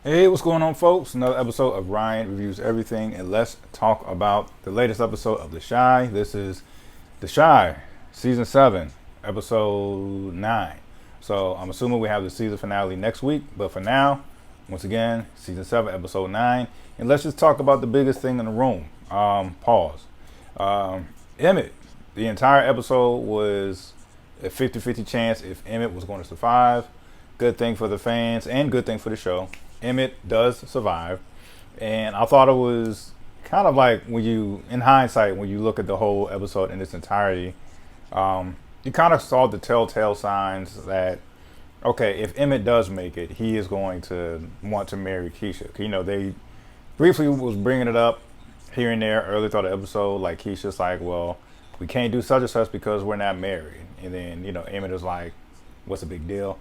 Hey, what's going on, folks? Another episode of Ryan Reviews Everything, and let's talk about the latest episode of The Shy. This is The Shy, Season 7, Episode 9. So I'm assuming we have the season finale next week, but for now, once again, Season 7, Episode 9. And let's just talk about the biggest thing in the room. Pause. Emmett. The entire episode was a 50-50 chance if Emmett was going to survive. Good thing for the fans and good thing for the show. Emmett does survive, and I thought it was kind of like when you, in hindsight, when you look at the whole episode in its entirety, you kind of saw the telltale signs that, okay, if Emmett does make it, he is going to want to marry Keisha. You know, they briefly was bringing it up here and there early throughout the episode, like Keisha's like, well, we can't do such and such because we're not married, and then Emmett is like, what's the big deal?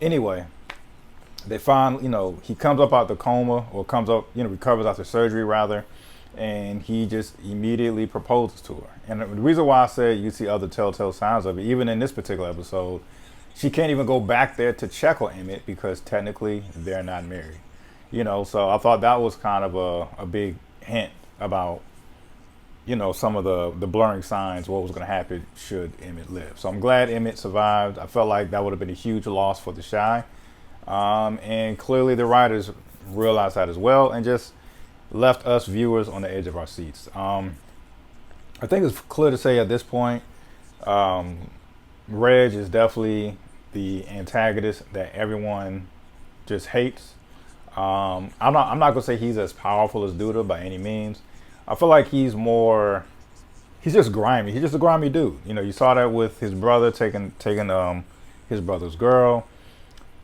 Anyway, they find, he comes up out the coma, or comes up, recovers after surgery rather, and he just immediately proposes to her. And the reason why I said you see other telltale signs of it, even in this particular episode, she can't even go back there to check on Emmett because technically they're not married. So I thought that was kind of a big hint about, some of the blurring signs, what was going to happen should Emmett live. So I'm glad Emmett survived. I felt like that would have been a huge loss for the Shy. And clearly the writers realized that as well and just left us viewers on the edge of our seats. I think it's clear to say at this point, Reg is definitely the antagonist that everyone just hates. I'm not gonna say he's as powerful as Duda by any means. I feel like he's just grimy. He's just a grimy dude. You saw that with his brother taking his brother's girl.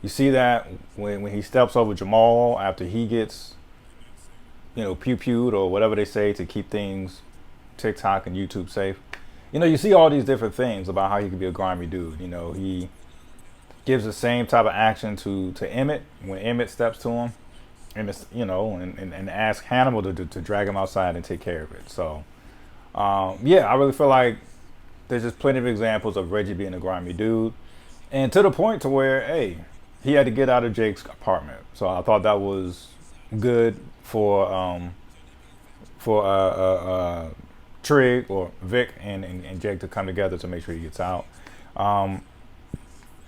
You see that when he steps over Jamal after he gets, pew-pewed or whatever they say to keep things TikTok and YouTube safe. You see all these different things about how he could be a grimy dude. He gives the same type of action to Emmett when Emmett steps to him, and it's, and asks Hannibal to drag him outside and take care of it. So, yeah, I really feel like there's just plenty of examples of Reggie being a grimy dude, and to the point to where, hey, he had to get out of Jake's apartment. So I thought that was good for Trig or Vic and Jake to come together to make sure he gets out. I'm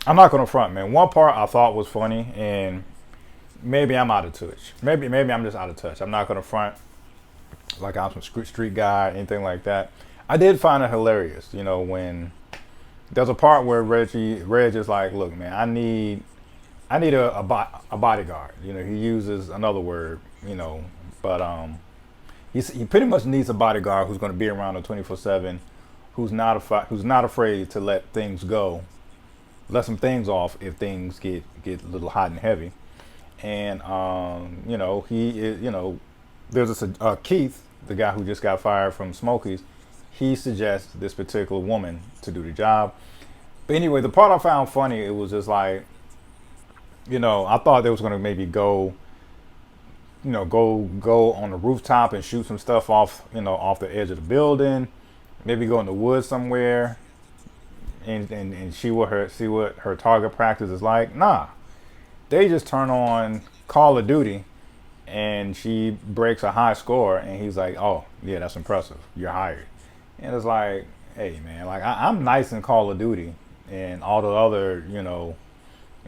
not gonna front, man. One part I thought was funny, and maybe I'm out of touch. Maybe I'm just out of touch. I'm not gonna front like I'm some street guy, anything like that. I did find it hilarious, when there's a part where Reg is like, look, man, I need a bodyguard. He uses another word, but he pretty much needs a bodyguard who's going to be around him 24/7, who's not afraid to let things go, let some things off if things get a little hot and heavy. And he is, there's Keith, the guy who just got fired from Smokies. He suggests this particular woman to do the job. But anyway, the part I found funny, it was just like, I thought they was gonna maybe go on the rooftop and shoot some stuff off, off the edge of the building, maybe go in the woods somewhere, and see what her target practice is like. Nah, they just turn on Call of Duty, and she breaks a high score, and he's like, oh yeah, that's impressive, you're hired. And it's like, hey man, like I'm nice in Call of Duty and all the other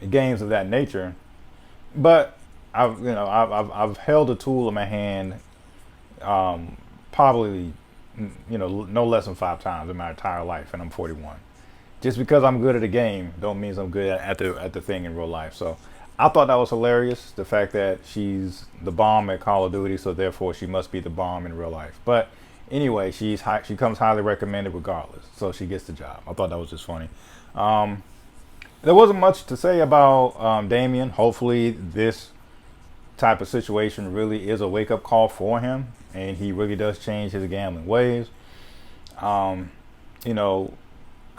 games of that nature, but I've held a tool in my hand, probably no less than 5 times in my entire life, and I'm 41. Just because I'm good at a game don't mean I'm good at the thing in real life. So I thought that was hilarious, the fact that she's the bomb at Call of Duty, so therefore she must be the bomb in real life. But anyway, she comes highly recommended regardless, so she gets the job. I thought that was just funny. There wasn't much to say about Damien. Hopefully this type of situation really is a wake-up call for him, and he really does change his gambling ways. I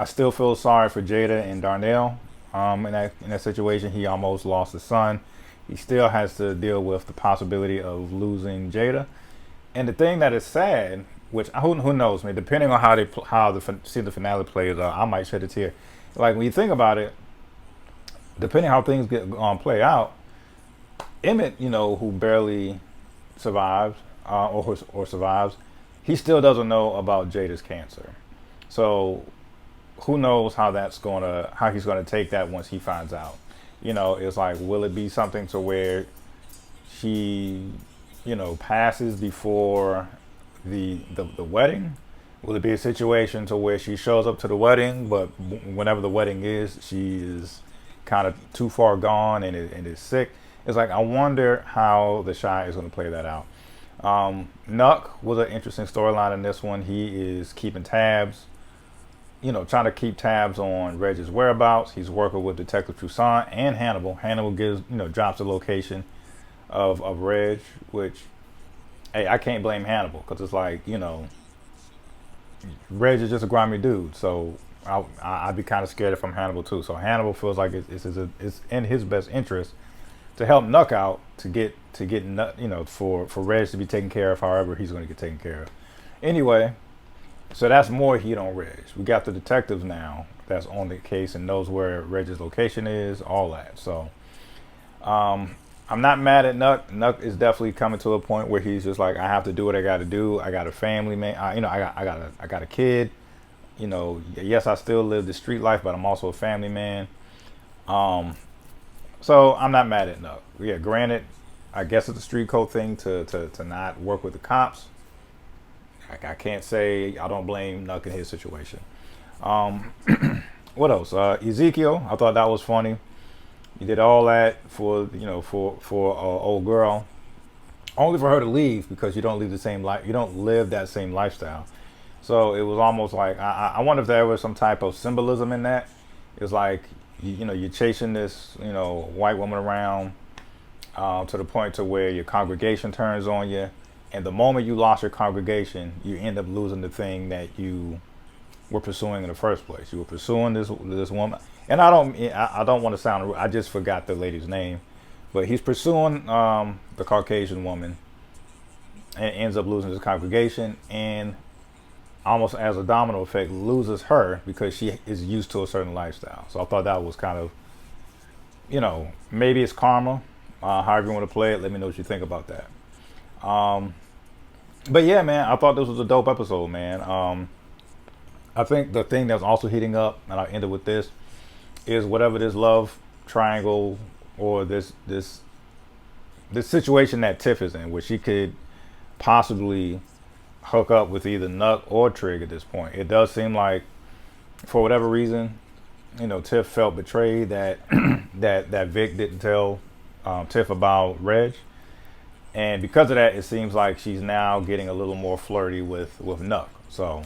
still feel sorry for Jada and Darnell. In that situation, he almost lost his son. He still has to deal with the possibility of losing Jada. And the thing that is sad, which who knows, man, depending on how the finale plays out, I might shed a tear. Like when you think about it, depending how things play out, Emmett, who barely survives or survives, he still doesn't know about Jada's cancer. So who knows how he's gonna take that once he finds out. It's like, will it be something to where she, passes before the wedding? Will it be a situation to where she shows up to the wedding, but whenever the wedding is, she is kind of too far gone and is sick? It's like, I wonder how the Shy is going to play that out. Nuck was an interesting storyline in this one. He is keeping tabs, trying to keep tabs on Reg's whereabouts. He's working with Detective Toussaint and Hannibal. Hannibal drops the location of Reg, which, hey, I can't blame Hannibal, because it's like, Reg is just a grimy dude. So I'd be kind of scared if I'm Hannibal too. So Hannibal feels like it's in his best interest to help Nuck out to get for Reg to be taken care of however he's going to get taken care of. Anyway, so that's more heat on Reg. We got the detectives now that's on the case and knows where Reg's location is, all that. So I'm not mad at Nuck. Nuck is definitely coming to a point where he's just like, I have to do what I got to do. I got a family, man. I got a kid. Yes, I still live the street life, but I'm also a family man. So I'm not mad at Nuck. Yeah, granted, I guess it's a street code thing to not work with the cops. I can't say I don't blame Nuck in his situation. What else? Ezekiel, I thought that was funny. You did all that for old girl, only for her to leave because you don't live the same life. You don't live that same lifestyle. So it was almost like I wonder if there was some type of symbolism in that. It's like you're chasing this white woman around to the point to where your congregation turns on you, and the moment you lost your congregation, you end up losing the thing that you were pursuing in the first place. You were pursuing this woman. And I don't want to sound rude. I just forgot the lady's name, but he's pursuing the Caucasian woman and ends up losing his congregation, and almost as a domino effect loses her because she is used to a certain lifestyle. So I thought that was kind of, maybe it's karma. However you want to play it, let me know what you think about that. But yeah, man, I thought this was a dope episode, man. I think the thing that's also heating up, and I'll end it with this, is whatever this love triangle or this situation that Tiff is in, where she could possibly hook up with either Nuck or Trig at this point. It does seem like, for whatever reason, Tiff felt betrayed that that Vic didn't tell Tiff about Reg, and because of that, it seems like she's now getting a little more flirty with Nuck. So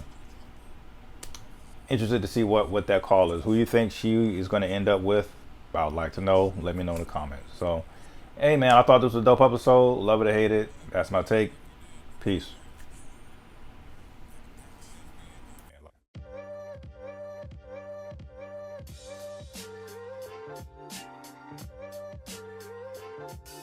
interested to see what that call is. Who you think she is going to end up with? I would like to know. Let me know in the comments. So, hey man, I thought this was a dope episode. Love it or hate it. That's my take. Peace.